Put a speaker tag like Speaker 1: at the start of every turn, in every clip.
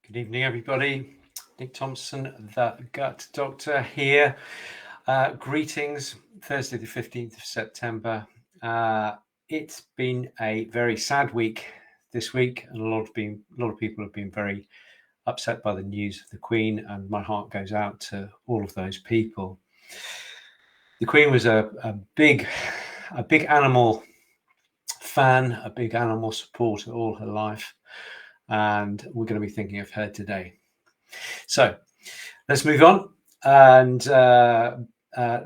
Speaker 1: Good evening, everybody. Nick Thompson, the Gut Doctor here. Greetings, Thursday the 15th of September. It's been a very sad week this week, and a lot of people have been very upset by the news of the Queen, and my heart goes out to all of those people. The Queen was a big animal fan, a big animal supporter all her life, and we're going to be thinking of her today. So let's move on and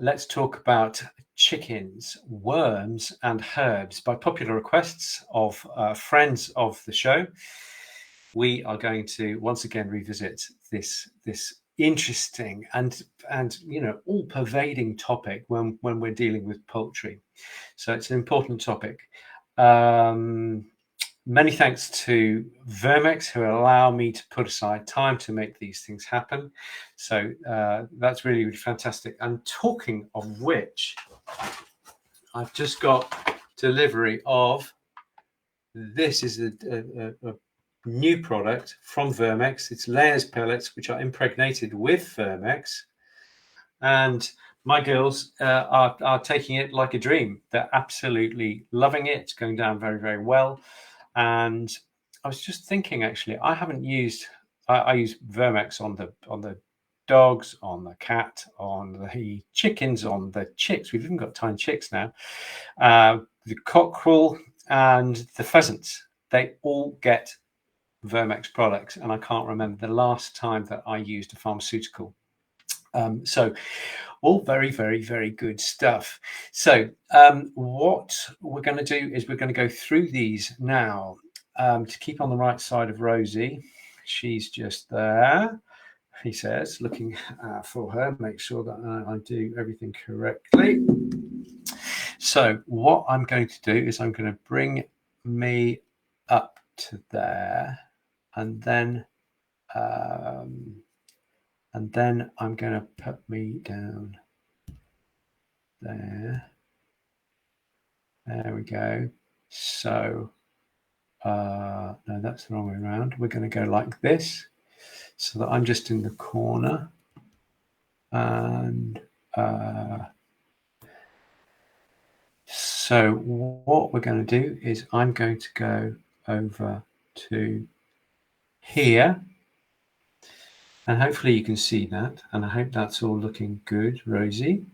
Speaker 1: let's talk about chickens, worms and herbs. By popular requests of friends of the show, we are going to once again revisit this interesting and all pervading topic when we're dealing with poultry. So it's an important topic. Many thanks to Verm-X, who allow me to put aside time to make these things happen. So that's really, really fantastic. And talking of which, I've just got delivery of, this is a new product from Verm-X. It's layers pellets, which are impregnated with Verm-X. And my girls are taking it like a dream. They're absolutely loving it. It's going down very, very well. And I was just thinking, actually, I haven't used. I use Verm-X on the dogs, on the cat, on the chickens, on the chicks. We've even got tiny chicks now. The cockerel and the pheasants. They all get Verm-X products, and I can't remember the last time that I used a pharmaceutical. So all very, very, very good stuff. So what we're going to do is we're going to go through these now to keep on the right side of Rosie. She's just there, he says, looking for her, make sure that I do everything correctly. So what I'm going to do is I'm going to bring me up to there, and then I'm going to put me down there. There we go. So, no, that's the wrong way around. We're going to go like this, so that I'm just in the corner. And so what we're going to do is I'm going to go over to here. And hopefully you can see that. And I hope that's all looking good, Rosie.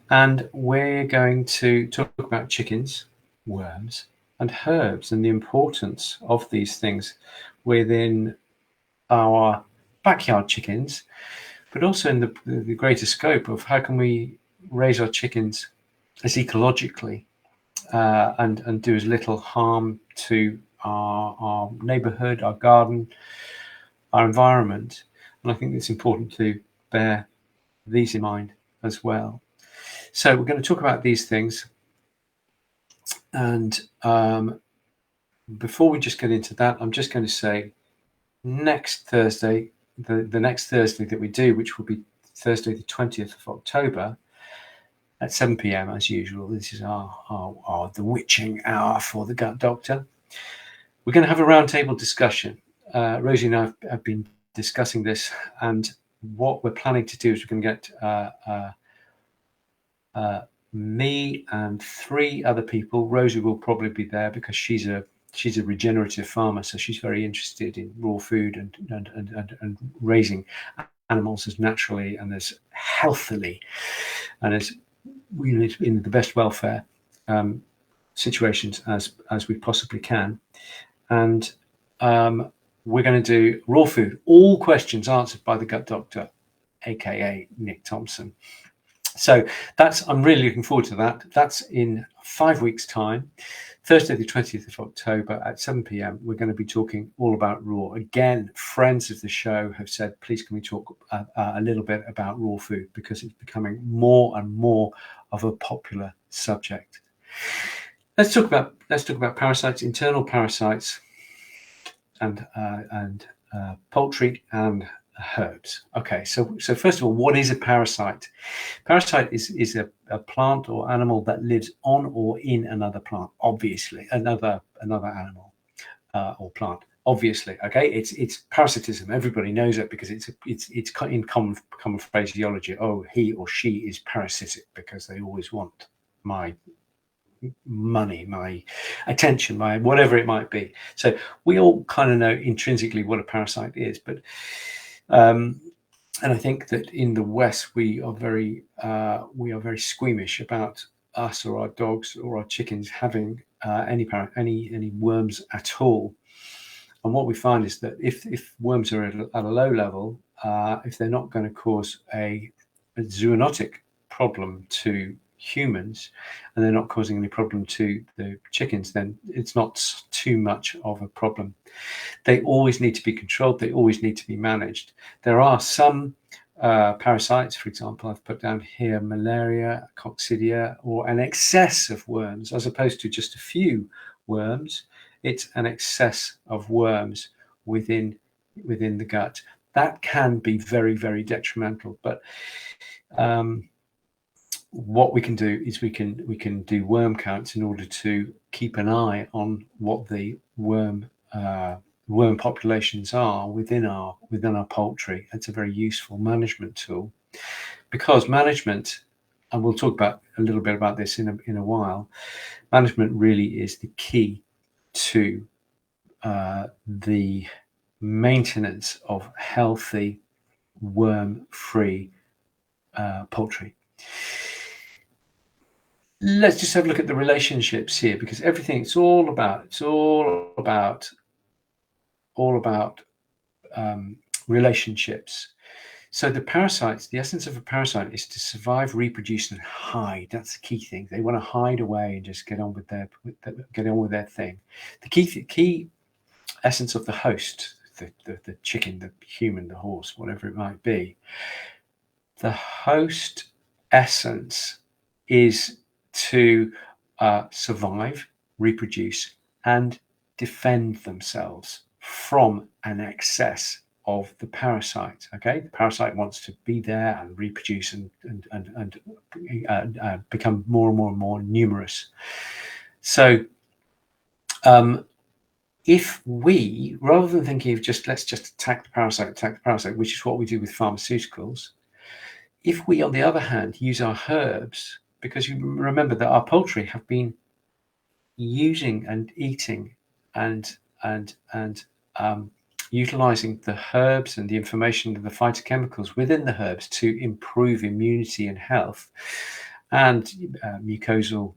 Speaker 1: And we're going to talk about chickens, worms, and herbs, and the importance of these things within our backyard chickens, but also in the greater scope of how can we raise our chickens as ecologically and do as little harm to our neighborhood, our garden, our environment. And I think it's important to bear these in mind as well. So we're going to talk about these things. And before we just get into that, I'm just going to say next Thursday, the next Thursday that we do, which will be Thursday the 20th of October at 7 p.m. as usual. This is our the witching hour for the Gut Doctor. We're going to have a roundtable discussion. Rosie and I have been discussing this, and what we're planning to do is we're going to get me and 3 other people. Rosie will probably be there because she's a regenerative farmer, so she's very interested in raw food and raising animals as naturally and as healthily and as in the best welfare situations as we possibly can. And we're going to do raw food, all questions answered by the Gut Doctor, aka Nick Thompson. So I'm really looking forward to that. That's in 5 weeks' time, Thursday the 20th of October at 7 p.m. We're going to be talking all about raw. Again, friends of the show have said, please can we talk a little bit about raw food, because it's becoming more and more of a popular subject. Let's talk about parasites, internal parasites, and poultry and herbs. Okay, so first of all, what is a parasite? Parasite is a plant or animal that lives on or in another plant, obviously, another animal or plant. obviously. Okay, it's parasitism. Everybody knows it because it's in common phraseology. Oh, he or she is parasitic because they always want my money, my attention, my whatever it might be. So we all kind of know intrinsically what a parasite is, but and I think that in the West we are very squeamish about us or our dogs or our chickens having any worms at all. And what we find is that if worms are at a low level, if they're not going to cause a zoonotic problem to humans, and they're not causing any problem to the chickens, then it's not too much of a problem. They always need to be controlled. They always need to be managed. There are some parasites, for example, I've put down here malaria, coccidia, or an excess of worms, as opposed to just a few worms. It's an excess of worms within the gut. That can be very, very detrimental. But what we can do is we can do worm counts in order to keep an eye on what the worm populations are within our poultry. It's a very useful management tool, because management, and we'll talk about a little bit about this in a while, management really is the key to the maintenance of healthy worm-free poultry. Let's just have a look at the relationships here, because everything's all about relationships. So the parasites, the essence of a parasite is to survive, reproduce, and hide. That's the key thing. They want to hide away and just get on with their thing. The key essence of the host, the chicken, the human, the horse, whatever it might be, the host essence is to survive, reproduce, and defend themselves from an excess of the parasite. Okay, the parasite wants to be there and reproduce and become more and more numerous. So if we, rather than thinking of let's just attack the parasite, which is what we do with pharmaceuticals, if we, on the other hand, use our herbs, because you remember that our poultry have been using and eating and utilizing the herbs and the information of the phytochemicals within the herbs to improve immunity and health, and mucosal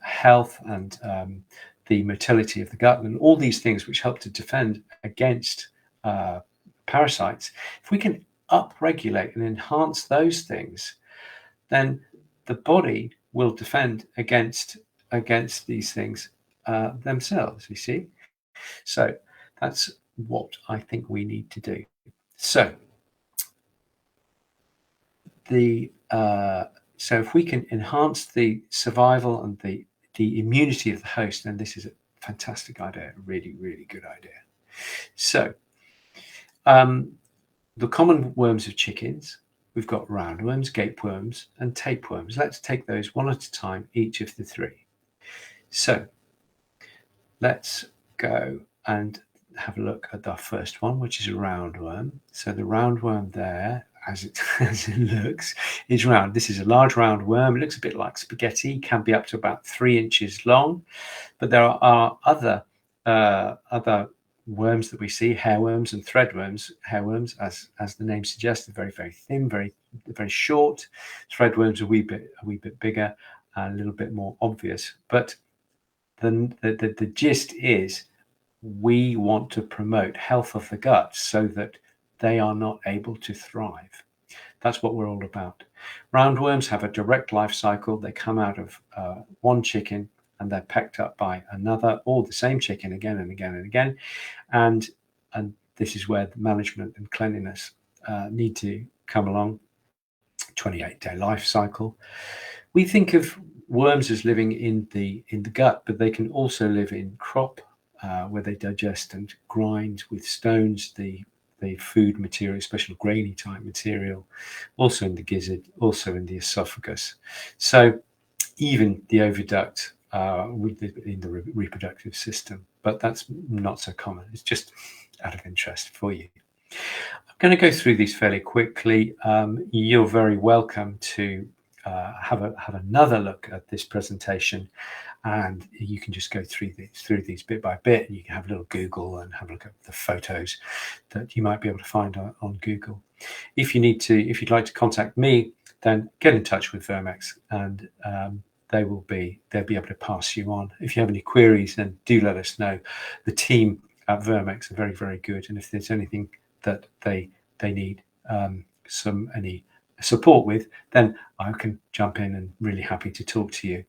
Speaker 1: health, and the motility of the gut, and all these things which help to defend against parasites. If we can upregulate and enhance those things, then the body will defend against these things themselves, you see. So that's what I think we need to do. So if we can enhance the survival and the immunity of the host, then this is a fantastic idea, a really, really good idea. So the common worms of chickens, we've got roundworms, gapeworms, and tapeworms. Let's take those one at a time, each of the three. So let's go and have a look at the first one, which is a roundworm. So the roundworm there, as it looks, is round. This is a large round worm. It looks a bit like spaghetti, can be up to about 3 inches long. But there are other worms that we see, hairworms and threadworms. Hairworms, as the name suggests, are very, very thin, very, very short. Threadworms are a wee bit bigger and a little bit more obvious. But the gist is, we want to promote health of the gut so that they are not able to thrive. That's what we're all about. Roundworms have a direct life cycle. They come out of one chicken and they're pecked up by another, or the same chicken again and again and again. And this is where the management and cleanliness need to come along. 28-day life cycle. We think of worms as living in the gut, but they can also live in crop, where they digest and grind with stones the food material, especially grainy type material, also in the gizzard, also in the esophagus. So even the oviduct in the reproductive system. but that's not so common. It's just out of interest for you. I'm going to go through these fairly quickly. You're very welcome to have another look at this presentation, and you can just go through these bit by bit, and you can have a little Google and have a look at the photos that you might be able to find on Google. If you'd like to contact me, then get in touch with Verm-X, and they'll be able to pass you on. If you have any queries, then do let us know. The team at Verm-X are very, very good, and if there's anything that they need any support with, then I can jump in and really happy to talk to you.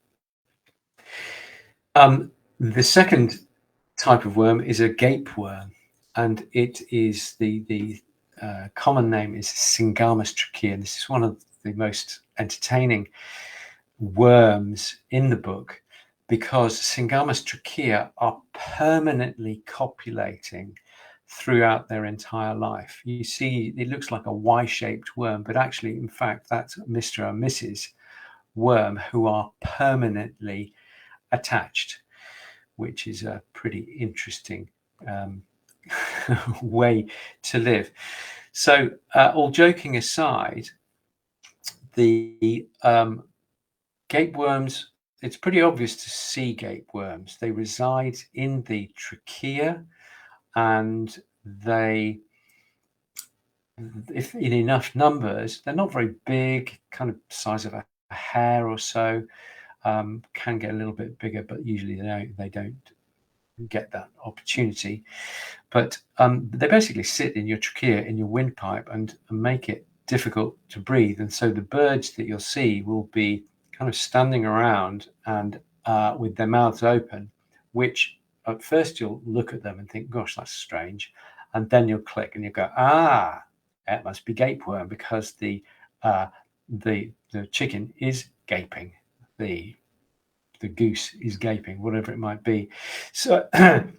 Speaker 1: The second type of worm is a gapeworm, and it is the common name is Syngamus trachea, and this is one of the most entertaining worms in the book, because Syngamus trachea are permanently copulating throughout their entire life. You see, it looks like a Y-shaped worm, but actually, in fact, that's Mr. and Mrs. worm who are permanently attached, which is a pretty interesting way to live. So, all joking aside, the gapeworms, it's pretty obvious to see gapeworms. They reside in the trachea, and if in enough numbers, they're not very big, kind of size of a hair or so, can get a little bit bigger, but usually they don't get that opportunity. But they basically sit in your trachea, in your windpipe, and make it difficult to breathe. And so the birds that you'll see will be kind of standing around and with their mouths open, which at first you'll look at them and think, gosh, that's strange. And then you'll click and you go, it must be gapeworm, because the chicken is gaping, the goose is gaping, whatever it might be. So the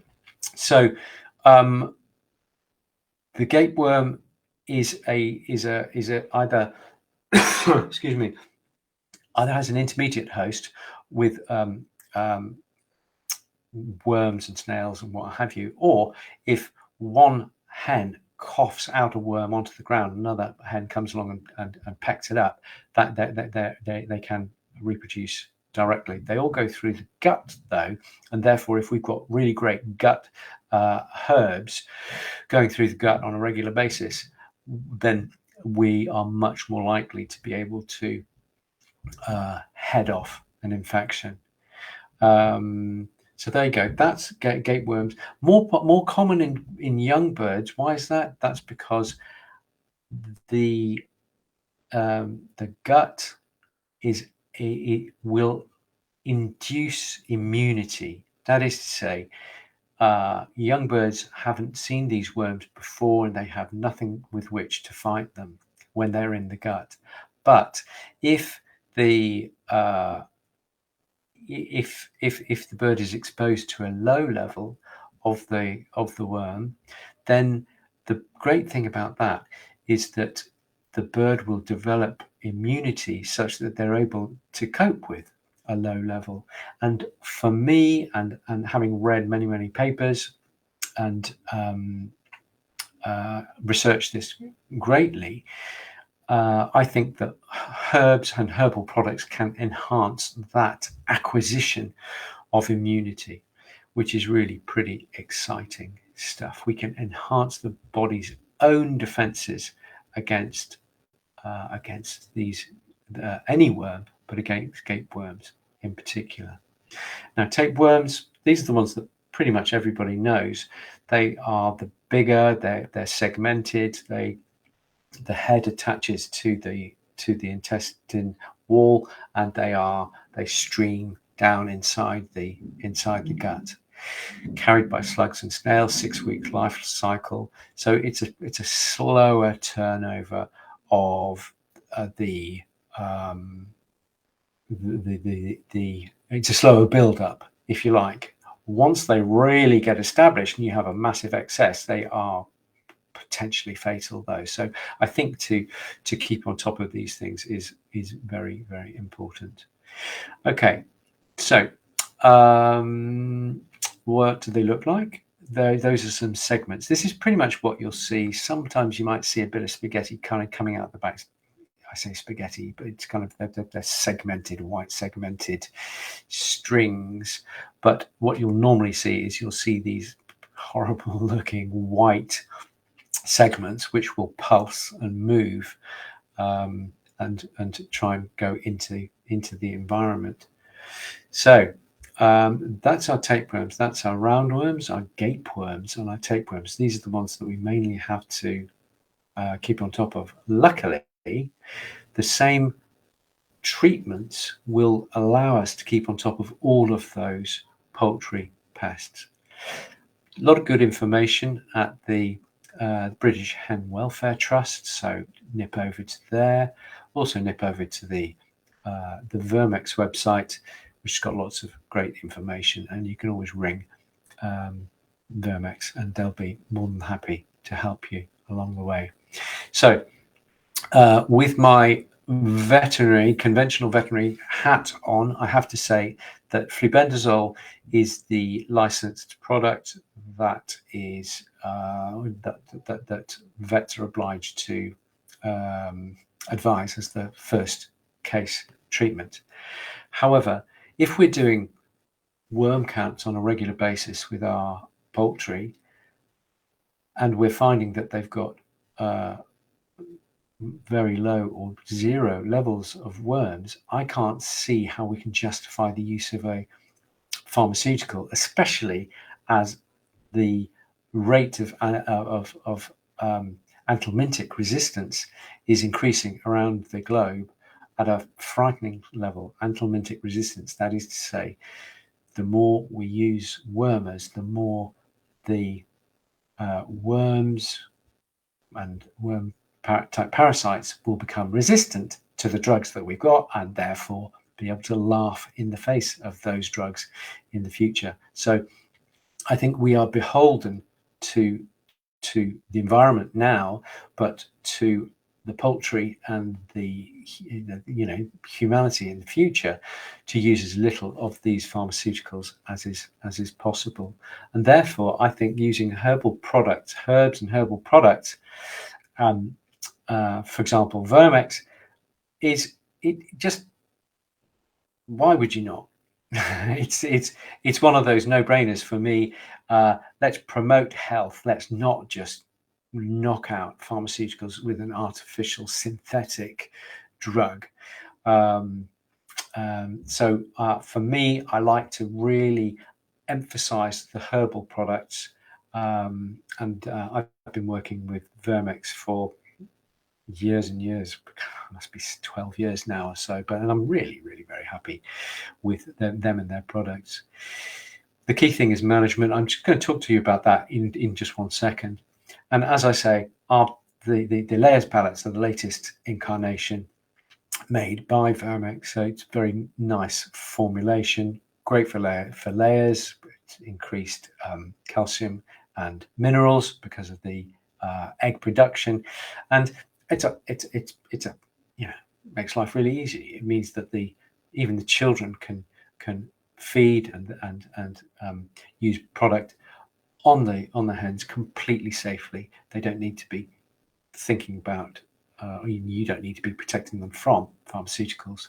Speaker 1: gapeworm is either excuse me, either has an intermediate host with worms and snails and what have you, or if one hen coughs out a worm onto the ground, another hen comes along and pecks it up, that they can reproduce directly. They all go through the gut, though, and therefore, if we've got really great gut herbs going through the gut on a regular basis, then we are much more likely to be able to head off an infection. So there you go. That's gapeworms. More common in young birds. Why is that? That's because the gut it will induce immunity. That is to say, young birds haven't seen these worms before, and they have nothing with which to fight them when they're in the gut. But if the bird is exposed to a low level of the worm, then the great thing about that is that the bird will develop immunity such that they're able to cope with a low level. And for me, and having read many papers and researched this greatly, I think that herbs and herbal products can enhance that acquisition of immunity, which is really pretty exciting stuff. We can enhance the body's own defenses against these any worm, but against gapeworms in particular. Now, tapeworms, these are the ones that pretty much everybody knows. They are the bigger, they're segmented, the head attaches to the intestine wall, and they stream down inside the gut, carried by slugs and snails, 6-week life cycle. So it's a slower turnover of it's a slower build up, if you like. Once they really get established and you have a massive excess, they are potentially fatal, though. So I think to keep on top of these things is very, very important. Okay, so What do they look like? Those are some segments. This is pretty much what you'll see. Sometimes you might see a bit of spaghetti kind of coming out the back. I say spaghetti, but it's kind of they're segmented, white segmented strings. But what you'll normally see is you'll see these horrible looking white segments which will pulse and move and try and go into the environment. So that's our tapeworms, that's our roundworms, our gapeworms, and our tapeworms. These are the ones that we mainly have to keep on top of. Luckily, the same treatments will allow us to keep on top of all of those poultry pests. A lot of good information at the British Hen Welfare Trust, so nip over to there. Also nip over to the Verm-X website, which has got lots of great information, and you can always ring Verm-X and they'll be more than happy to help you along the way. So with my conventional veterinary hat on, I have to say that flubendazole is the licensed product that is that vets are obliged to advise as the first case treatment. However, if we're doing worm counts on a regular basis with our poultry and we're finding that they've got very low or zero levels of worms, I can't see how we can justify the use of a pharmaceutical, especially as the rate of anthelmintic resistance is increasing around the globe at a frightening level. Anthelmintic resistance, that is to say, the more we use wormers, the more the worms and worm type parasites will become resistant to the drugs that we've got, and therefore be able to laugh in the face of those drugs in the future. So I think we are beholden to the environment now, but to the poultry and the humanity in the future, to use as little of these pharmaceuticals as is possible. And therefore, I think using herbs and herbal products, for example, Verm-X, why would you not? It's one of those no-brainers for me. Let's promote health. Let's not just knock out pharmaceuticals with an artificial synthetic drug. So for me, I like to really emphasize the herbal products, and I've been working with Verm-X for years and years. It must be 12 years now or so, and I'm really very happy with them and their products. The key thing is management. I'm just going to talk to you about that in just 1 second. And as I say, the layers pellets are the latest incarnation made by Verm-X, so it's very nice formulation, great for layers. It's increased calcium and minerals because of the egg production, and it's makes life really easy. It means that even the children can feed and use product on the hens completely safely. They don't need to be thinking about, you don't need to be protecting them from pharmaceuticals.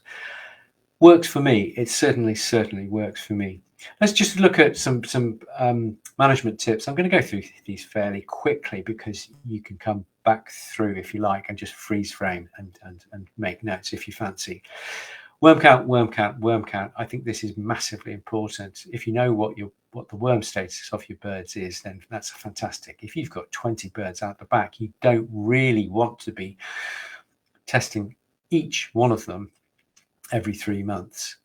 Speaker 1: Works for me. It certainly works for me. Let's just look at some management tips. I'm going to go through these fairly quickly because you can come back through if you like and just freeze frame and make notes if you fancy. Worm count. I think this is massively important. If you know what the worm status of your birds is, then that's fantastic. If you've got 20 birds out the back, you don't really want to be testing each one of them every 3 months.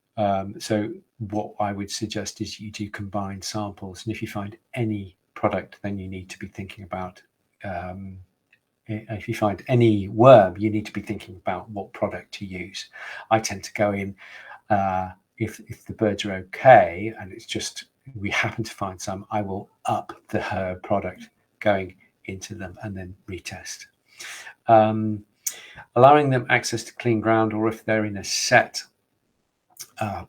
Speaker 1: So what I would suggest is you do combined samples, and if you find any product, then you need to be thinking about if you find any worm, you need to be thinking about what product to use. I tend to go in if the birds are okay and it's just we happen to find some, I will up the herb product going into them and then retest. Allowing them access to clean ground, or if they're in a set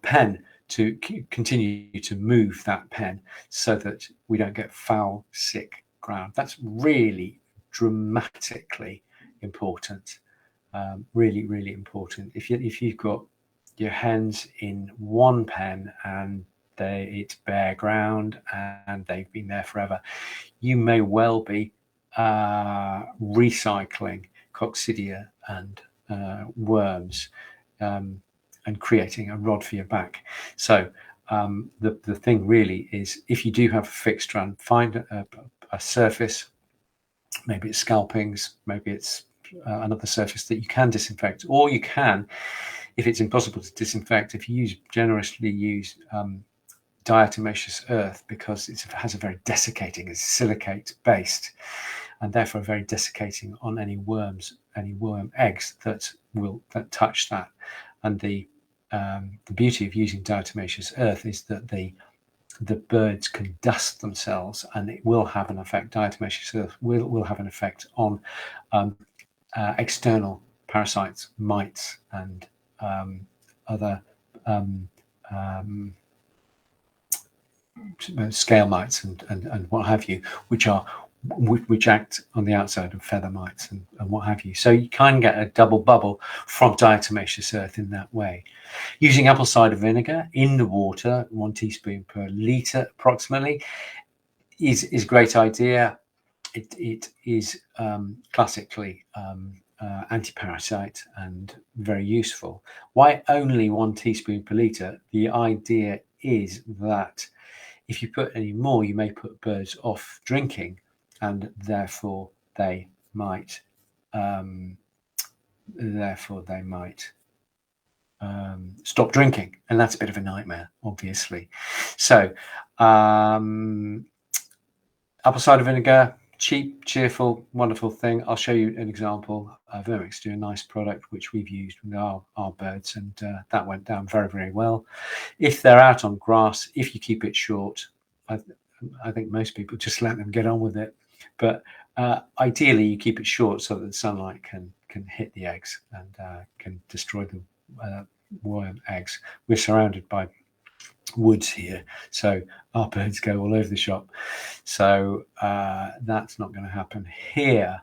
Speaker 1: pen, to continue to move that pen so that we don't get foul, sick ground. That's really dramatically important. Really, really important. If you've got your hens in one pen and it's bare ground and they've been there forever, you may well be recycling coccidia and worms and creating a rod for your back. So the thing really is, if you do have a fixed run, find a surface, maybe it's scalpings, maybe it's another surface that you can disinfect, or you can, if it's impossible to disinfect, if you generously use diatomaceous earth, because it has a very desiccating, it's silicate based, and therefore very desiccating on any worms, any worm eggs that touch that. And the beauty of using diatomaceous earth is that the birds can dust themselves, and it will have an effect. Diatomaceous earth will have an effect on external parasites, mites, and other scale mites and what have you, which act on the outside of feather mites and what have you. So you can get a double bubble from diatomaceous earth in that way. Using apple cider vinegar in the water, 1 teaspoon per litre approximately, is a great idea. It is classically anti-parasite and very useful. Why only 1 teaspoon per litre? The idea is that if you put any more, you may put birds off drinking, and therefore they might stop drinking, and that's a bit of a nightmare, obviously. So apple cider vinegar, cheap, cheerful, wonderful thing. I'll show you an example. Verm-X do a nice product which we've used with our birds, and that went down very, very well. If they're out on grass, if you keep it short, I think most people just let them get on with it. But ideally, you keep it short so that the sunlight can hit the eggs and can destroy the worm eggs. We're surrounded by woods here, so our birds go all over the shop, so that's not going to happen here.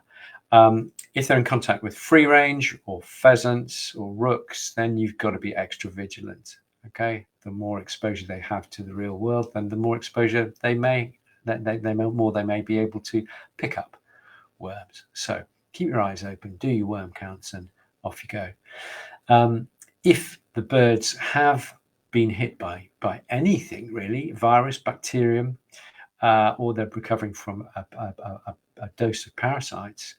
Speaker 1: If they're in contact with free range or pheasants or rooks, then you've got to be extra vigilant. Okay, the more exposure they have to the real world, then the more exposure they may be able to pick up worms. So keep your eyes open, do your worm counts, and off you go. If the birds have been hit by anything really, virus, bacterium, or they're recovering from a dose of parasites,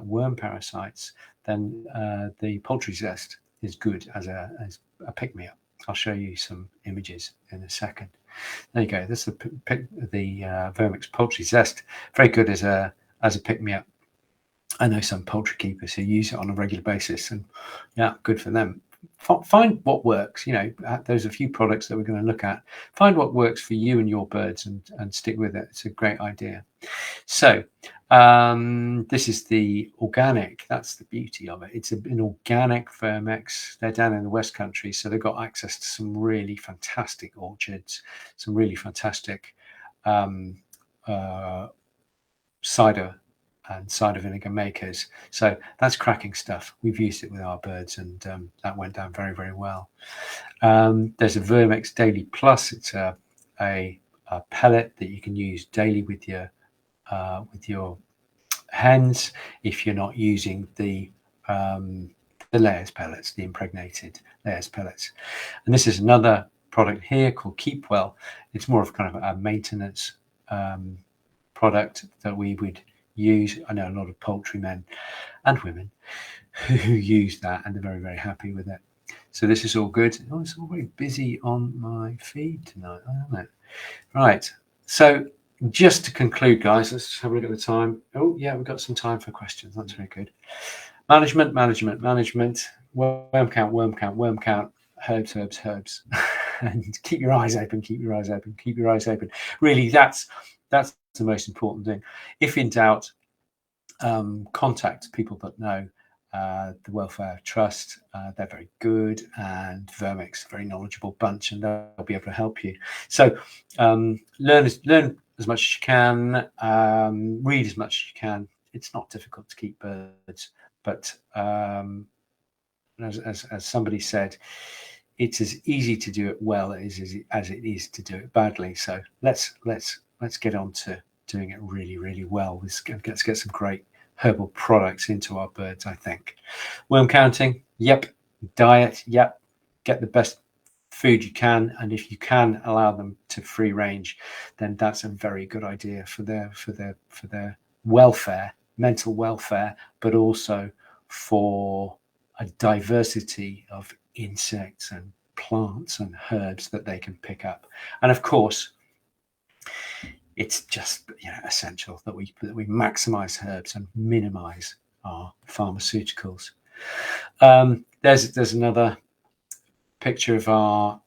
Speaker 1: worm parasites, then the poultry zest is good as a pick-me-up. I'll show you some images in a second. There you go. This is the Verm-X poultry zest. Very good as a pick-me-up. I know some poultry keepers who use it on a regular basis, and yeah, good for them. Find what works. There's a few products that we're going to look at. Find what works for you and your birds, and stick with it. It's a great idea. So this is the organic. That's the beauty of it. It's an organic Verm-X. They're down in the West Country, so they've got access to some really fantastic orchards, some really fantastic cider and cider vinegar makers. So that's cracking stuff. We've used it with our birds, and that went down very, very well. There's a Verm-X Daily Plus. It's a pellet that you can use daily with your hens if you're not using the layers pellets, the impregnated layers pellets. And this is another product here called Keep Well. It's more of kind of a maintenance product that we would use. I know a lot of poultry men and women who use that, and they're very, very happy with it. So this is all good. Oh, it's all very busy on my feed tonight, isn't it? Right. So just to conclude, guys, let's have a look at the time. Oh, yeah, we've got some time for questions. That's very good. Management. Worm count. Herbs. And keep your eyes open. Really, that's the most important thing. If in doubt, contact people that know. the Welfare Trust. They're very good, and Verm-X, a very knowledgeable bunch, and they'll be able to help you. So learn as much as you can, read as much as you can. It's not difficult to keep birds, but as somebody said, it's as easy to do it well as it is to do it badly. So let's get on to doing it really well. Let's get some great herbal products into our birds, I think. Worm counting, yep. Diet, yep. Get the best food you can, and if you can allow them to free range, then that's a very good idea for their welfare, mental welfare, but also for a diversity of insects and plants and herbs that they can pick up. And of course, it's just essential that we maximize herbs and minimize our pharmaceuticals. There's another picture of our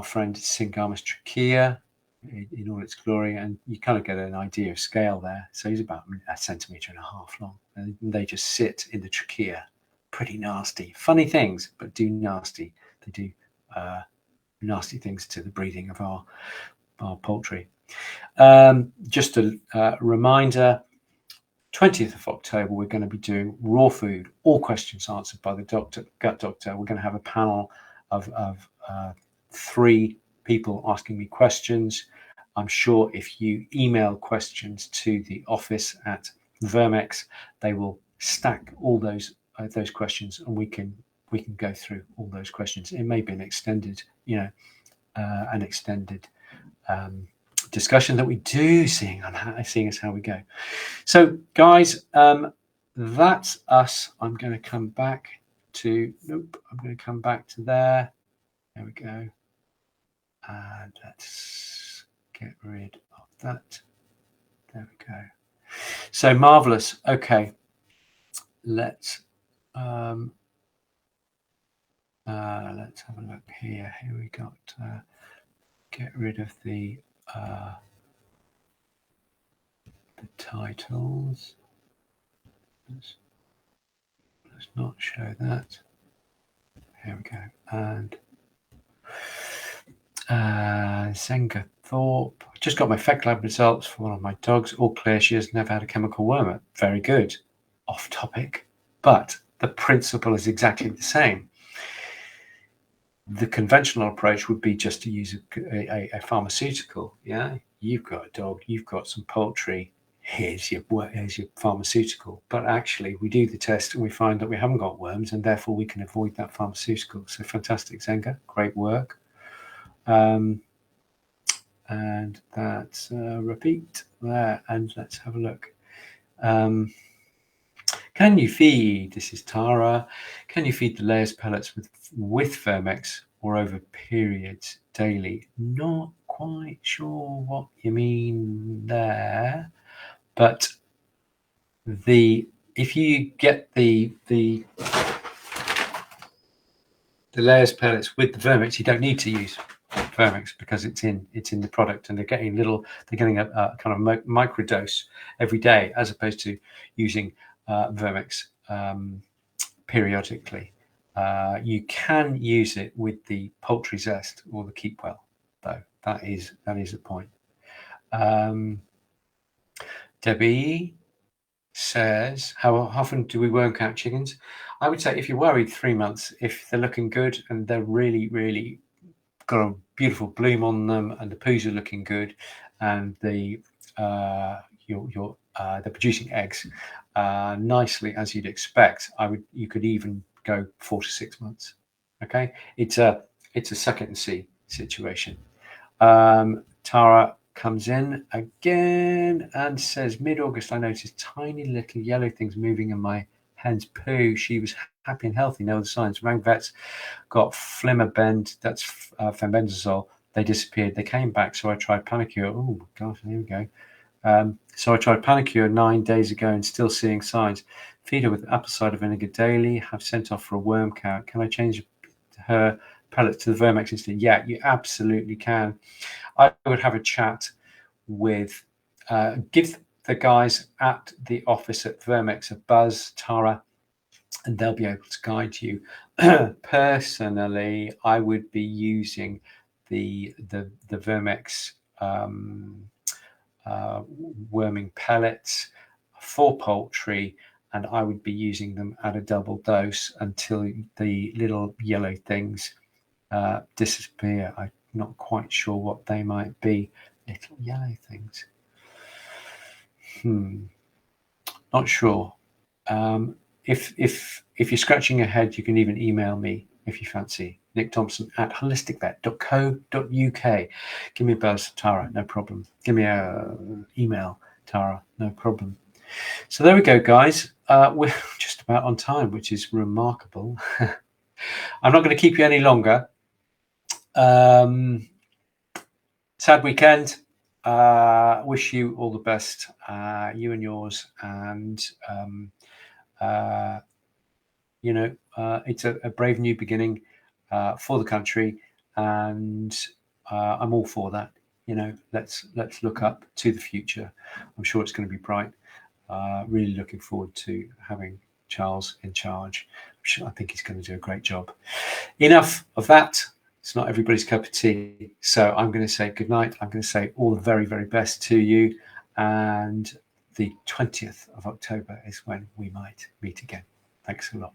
Speaker 1: friend Syngamus trachea in all its glory, and you kind of get an idea of scale there. So he's about 1.5 centimeters long, and they just sit in the trachea. Pretty nasty, funny things, but do nasty. They do nasty things to the breathing of our poultry. Just a reminder, 20th of October, we're going to be doing raw food, all questions answered by the gut doctor. We're going to have a panel of 3 people asking me questions. I'm sure if you email questions to the office at Verm-X, they will stack all those questions, and we can go through all those questions. It may be an extended discussion that we do, seeing as how we go. So guys, that's us. I'm going to come back to there. There we go. And let's get rid of that. There we go. So marvelous. Okay, let's have a look here. Here we got get rid of the titles. Let's not show that. Here we go. And Zenga Thorpe. Just got my FEC lab results for one of my dogs. All clear. She has never had a chemical worm. Very good. Off topic, but the principle is exactly the same. The conventional approach would be just to use a pharmaceutical. Yeah, you've got a dog, you've got some poultry. Here's your pharmaceutical. But actually, we do the test and we find that we haven't got worms, and therefore we can avoid that pharmaceutical. So fantastic, Zenga. Great work. And that's repeat there. And let's have a look. Can you feed, this is Tara, can you feed the layers pellets with Verm-X or over periods daily? Not quite sure what you mean there, but if you get the layers pellets with the Verm-X, you don't need to use Verm-X because it's in the product, and they're getting a kind of micro dose every day, as opposed to using Verm-X periodically. You can use it with the poultry zest or the keep well, though. That is the point. Debbie says, how often do we worm count chickens? I would say if you're worried, 3 months. If they're looking good and they're really got a beautiful bloom on them and the poos are looking good and they're producing eggs nicely as you'd expect, you could even go 4 to 6 months. Okay, it's a suck it and see situation. Tara comes in again and says, mid-August I noticed tiny little yellow things moving in my hen's poo. She was happy and healthy, no other signs. Rang vets, got flimabend, that's fenbendazole. They disappeared. They came back, so I tried Panicure. Oh gosh, here we go. So I tried Panicure 9 days ago and still seeing signs. Feed her with apple cider vinegar daily. Have sent off for a worm count. Can I change her pellets to the Verm-X instead? Yeah, you absolutely can. I would have a chat with, give the guys at the office at Verm-X a buzz, Tara, and they'll be able to guide you. Personally, I would be using the Verm-X worming pellets for poultry, and I would be using them at a double dose until the little yellow things disappear. I'm not quite sure what they might be. Little yellow things. Not sure. If you're scratching your head, you can even email me if you fancy. Nick Thompson at holisticvet.co.uk. Give me a buzz, Tara, no problem. Give me a email, Tara, no problem. So there we go, guys. We're just about on time, which is remarkable. I'm not going to keep you any longer. Sad weekend. Wish you all the best, you and yours, and it's a brave new beginning for the country, and I'm all for that. Let's look up to the future. I'm sure it's going to be bright. Really looking forward to having Charles in charge. I think he's going to do a great job. Enough of that. It's not everybody's cup of tea. So I'm going to say good night. I'm going to say all the very, very best to you. And the 20th of October is when we might meet again. Thanks a lot.